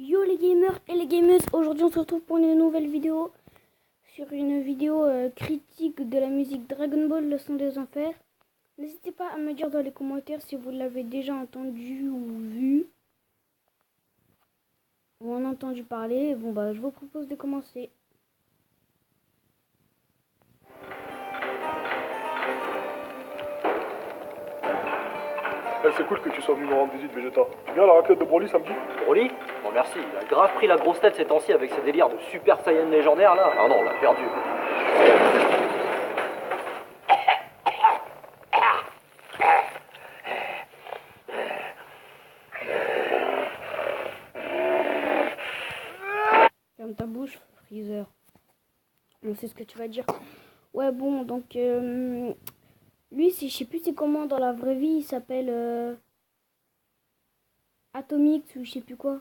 Yo les gamers et les gameuses, aujourd'hui on se retrouve pour une nouvelle vidéo sur une vidéo critique de la musique Dragon Ball Leçon des Enfers. N'hésitez pas à me dire dans les commentaires si vous l'avez déjà entendu ou vu ou en entendu parler. Bon bah je vous propose de commencer. C'est cool que tu sois venu me rendre visite, Vegeta. Tu viens à la raclette de Broly samedi? Broly? Bon merci, il a grave pris la grosse tête ces temps-ci avec ses délires de Super Saiyan légendaire là. Ah non, on l'a perdu. Ferme ta bouche, Freezer. On sait ce que tu vas dire. Ouais bon donc lui je sais plus c'est comment dans la vraie vie, il s'appelle Atomix ou je sais plus quoi.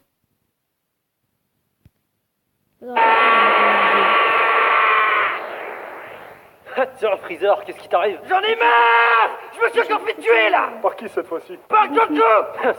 Tiens Freezer, qu'est-ce qui t'arrive? J'en ai marre! Je me suis encore fait tuer là! Par qui cette fois-ci? Par Goku!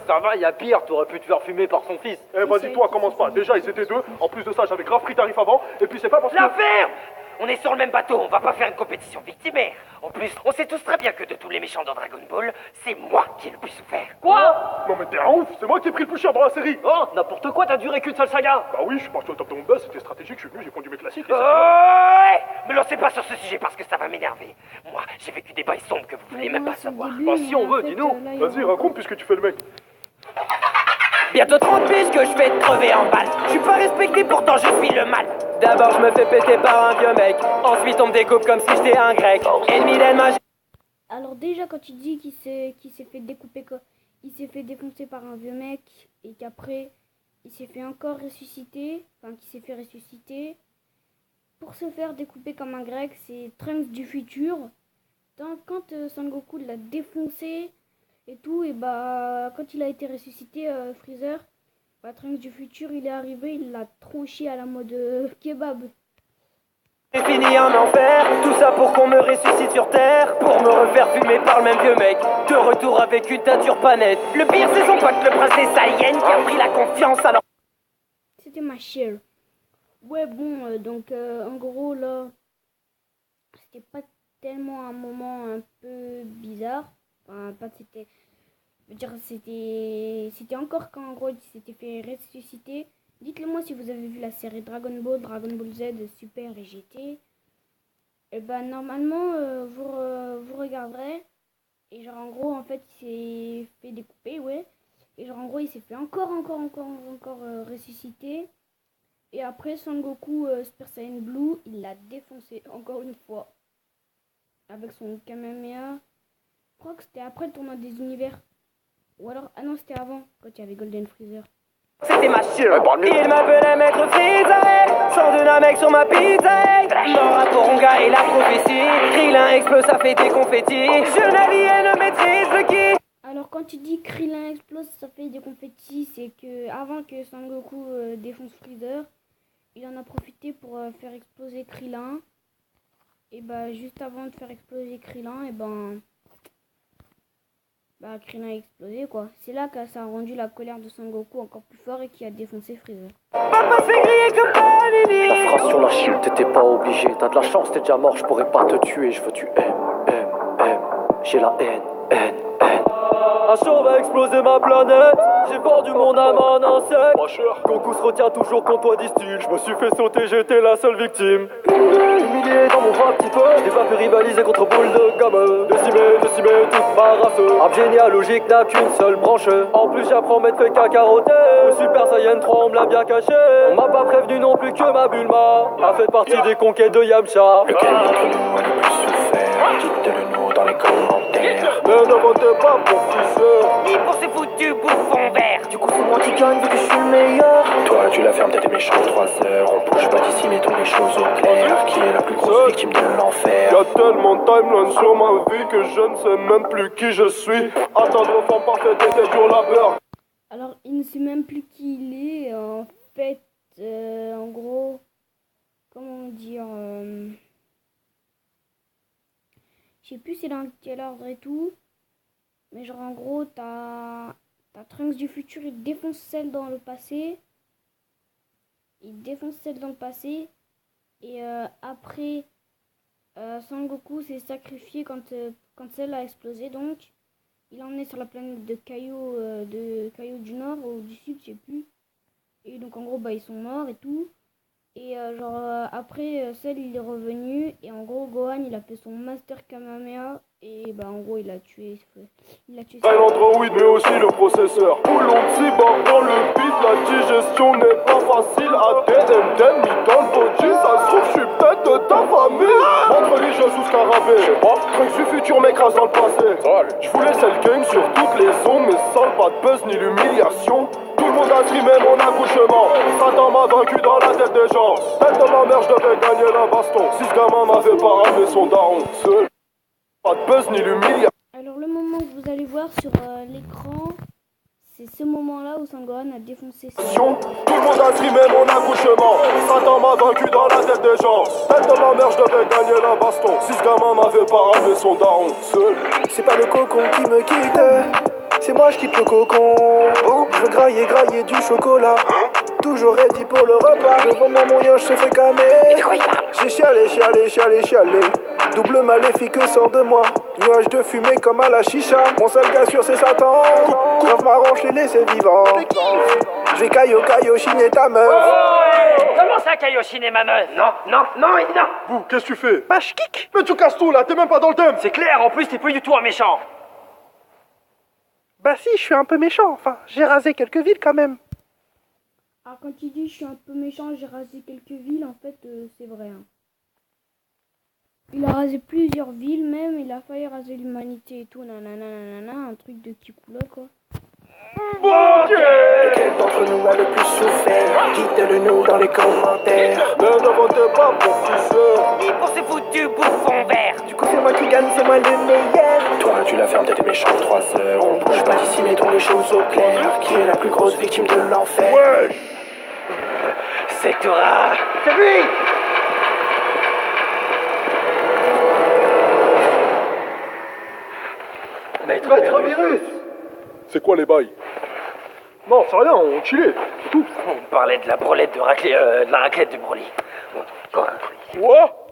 Ça va, y a pire, t'aurais pu te faire fumer par son fils. Eh vas-y toi, commence pas. Déjà ils étaient deux. En plus de ça, j'avais grave pris tarif avant. Et puis c'est pas parce que... La ferme! On est sur le même bateau, on va pas faire une compétition victimaire. En plus, on sait tous très bien que de tous les méchants dans Dragon Ball, c'est moi qui ai le plus souffert. Quoi? Non mais t'es un ouf, c'est moi qui ai pris le plus cher dans la série. Oh, n'importe quoi, t'as duré qu'une seule saga. Bah oui, je suis parti au top de mon buzz, c'était stratégique, je suis venu, j'ai pondu mes classiques. Et Ouais! Me lancez pas sur ce sujet parce que ça va m'énerver. Moi, j'ai vécu des bails sombres que vous voulez même pas savoir. Bah, si on veut, dis-nous. Vas-y, raconte puisque tu fais le mec. Bientôt 30 piges que je vais te crever en balle. Je suis pas respecté, pourtant je suis le mal. D'abord je me fais péter par un vieux mec. Ensuite on me découpe comme si j'étais un grec. Ennemi d'Elma. Alors déjà quand tu dis qu'il s'est fait découper, il s'est fait défoncer par un vieux mec et qu'après il s'est fait encore ressusciter, enfin qu'il s'est fait ressusciter pour se faire découper comme un grec, c'est Trunks du futur. Donc quand Son Goku l'a défoncé et tout, et bah quand il a été ressuscité, Freezer, bah, Trunks du futur il est arrivé, il l'a tronché à la mode kebab. J'ai fini en enfer, tout ça pour qu'on me ressuscite sur terre. Pour me refaire fumer par le même vieux mec. De retour avec une teinture pas nette. Le pire, c'est son pote, le prince des Saiyans, qui a pris la confiance alors. C'était ma chère. Ouais bon, donc en gros là, c'était pas tellement un moment un peu bizarre. Enfin, pas c'était... Je veux dire, c'était encore quand en gros il s'était fait ressusciter. Dites-le moi si vous avez vu la série Dragon Ball Z, Super et GT. Et ben normalement vous regarderez. Et genre en gros en fait il s'est fait découper, ouais. Et genre en gros il s'est fait encore ressusciter. Et après Son Goku Super Saiyan Blue, il l'a défoncé encore une fois. Avec son Kamehameha. Je crois que c'était après le tournoi des univers. Ou alors, ah non, c'était avant, quand il y avait Golden Freezer. C'était ma chère. Il m'appelait Maître Freezer, sans de Namek sur ma pizza. Mort à Toronga et la prophétie. Krillin explose, ça fait des confettis. Je n'ai rien ne maîtrise le ki. Alors, quand tu dis Krillin explose, ça fait des confettis, c'est que avant que Son Goku défonce Freezer, il en a profité pour faire exploser Krillin. Et bah, juste avant de faire exploser Krillin, et ben. Bah, Krillin a explosé quoi. C'est là que ça a rendu la colère de Son Goku encore plus fort et qui a défoncé Freezer. Papa s'est grillé comme Panini. La phrase sur la chute, t'étais pas obligé. T'as de la chance, t'es déjà mort, je pourrais pas te tuer. Je veux tu aimes. J'ai la haine. Un champ va exploser ma planète. J'ai vendu mon âme en insecte. Pas cher. Goku se retient toujours quand toi disent-tu. Je me suis fait sauter, j'étais la seule victime. Humilié dans mon rap petit peu. J'ai pas pu rivaliser contre boule de gamme. Décimé toute ma race. Arbre généalogique n'a qu'une seule branche. En plus j'apprends m'être fait cacaroter. Le Super Saiyan 3 on me l'a bien caché. On m'a pas prévenu non plus que ma Bulma a fait partie des conquêtes de Yamcha. Lequel d'entre nous a le plus souffert? Dites-le nous dans les commentaires. Mais ne votez pas pour Freezer. Ni pour ces foutus bouffons verts. Du coup, c'est moi qui gagne vu que je suis le meilleur. Toi tu la fermes, t'as des méchants 3 heures. On bouge pas d'ici, mettons les choses au clair. Qui est la plus grosse victime de l'enfer? Y'a tellement de timeline sur ma vie que je ne sais même plus qui je suis. Attendre forme parfaite et c'est dur labeur. Alors, il ne sait même plus qui il est. En fait, en gros, comment dire, je sais plus c'est dans quel ordre et tout. Mais genre en gros, t'as Trunks du futur, il défonce celle dans le passé. il défonce celle dans le passé. Et après, Son Goku s'est sacrifié quand celle a explosé. Donc, il en est sur la planète de Kaio du Nord ou du Sud, je sais plus. Et donc, en gros, bah, ils sont morts et tout. Et après, Cell il est revenu. Et en gros, Gohan il a fait son Master Kamehameha. Et bah, en gros, il a tué. L'Android mais aussi le processeur. Boulon de cyborg dans le beat, la digestion n'est pas facile. ADN, mis dans le body, ça se trouve, je suis peut-être de ta famille. Entre religieuse ou scarabée, truc du futur m'écrase dans le passé. Je voulais celle game sur toutes les zones, mais sans pas de buzz ni l'humiliation. Tout le monde a streamé mon accouchement. Satan m'a vaincu dans la tête des gens. Tête de ma mère, je devais gagner la baston. Si ce gamin m'avait pas ramené son daron seul. Pas de buzz ni l'humiliation. Alors le moment que vous allez voir sur l'écran, c'est ce moment-là où Sangohan a défoncé ça. Tout le monde a streamé mon accouchement. Satan m'a vaincu dans la tête des gens. Tête de ma mère, je devais gagner la baston. Si ce gamin m'avait pas ramené son daron seul. C'est pas le cocon qui me quitte, c'est moi je quitte le cocon. Je veux grailler du chocolat. Toujours ready pour le repas. Devant moi mon yoche se fait camer. J'ai chialé. Double maléfique sort de moi. Nuage de fumée comme à la chicha. Mon seul gars sûr c'est Satan. Grave marrant, je l'ai laissé vivant. Je vais Kaioshiner ta meuf. Oh, comment ça, Kaioshiner ma meuf? Non. Bouh, qu'est-ce que tu fais? Bah je kick. Mais tu casses tout là, t'es même pas dans le thème. C'est clair, en plus, t'es plus du tout un méchant. Bah si, je suis un peu méchant. Enfin, j'ai rasé quelques villes quand même. Alors quand il dit je suis un peu méchant, j'ai rasé quelques villes, en fait c'est vrai. Hein. Il a rasé plusieurs villes même, il a failli raser l'humanité et tout, nanana, un truc de Kikula quoi. Lequel d'entre nous a le plus souffert? Dites-le nous dans les commentaires. Mais ne votez pas pour Fischer. Ni pour ces foutus bouffons verts. Du coup c'est moi qui gagne, c'est moi le meilleur. Toi tu la fermes, t'es méchant 3 heures. On bouge pas d'ici, mettons les choses au clair. Qui est la plus grosse victime de l'enfer? Ouais. C'est Tora. C'est lui. Maître virus. C'est quoi les bails? Non, c'est rien, on chillait, c'est tout. On parlait de la brolette de la raclette de Broly. Quoi? Quoi?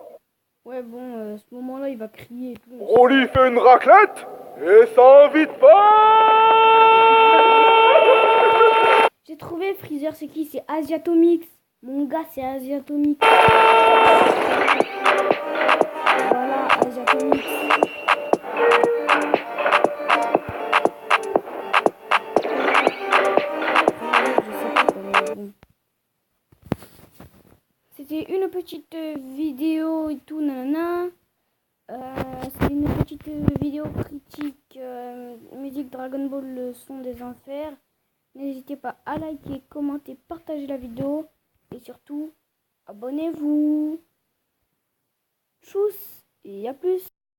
Ouais bon, ce moment-là il va crier et tout. Broly fait une raclette et ça invite pas. J'ai trouvé Freezer, c'est qui? C'est Asiatomix. Mon gars c'est Asiatomix. Voilà, Asiatomix. C'était une petite vidéo et tout, nanana. C'est une petite vidéo critique musique Dragon Ball, le son des enfers. N'hésitez pas à liker, commenter, partager la vidéo. Et surtout, abonnez-vous. Tchuss et à plus.